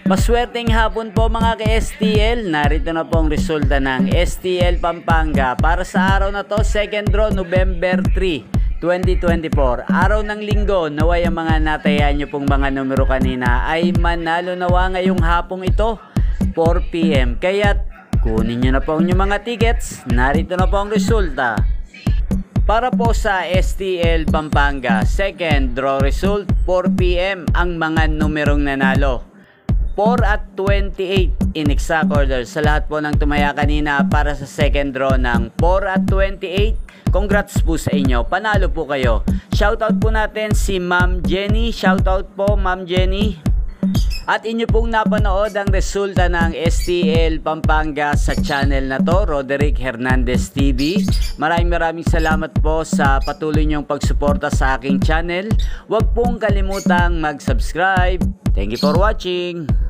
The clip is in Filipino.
Maswerteng hapon po mga ka-STL. Narito na po ang resulta ng STL Pampanga para sa araw na to, second draw, November 3, 2024. Araw ng linggo, naway ang mga natayaan nyo pong mga numero kanina ay manalo nawa ngayong hapong ito, 4 PM. Kaya kunin nyo na po ang inyong mga tickets. Narito na po ang resulta. Para po sa STL Pampanga, second draw result, 4 PM ang mga numerong nanalo. 4 at 28 in exact order. Sa lahat po ng tumaya kanina para sa second draw ng 4 at 28, congrats po sa inyo. Panalo po kayo. Shoutout po natin si Ma'am Jenny. Shoutout po Ma'am Jenny. At inyo pong napanood ang resulta ng STL Pampanga sa channel na to, Roderick Hernandez TV. Maraming salamat po sa patuloy niyong pagsuporta sa aking channel. Huwag pong kalimutang mag-subscribe. Thank you for watching.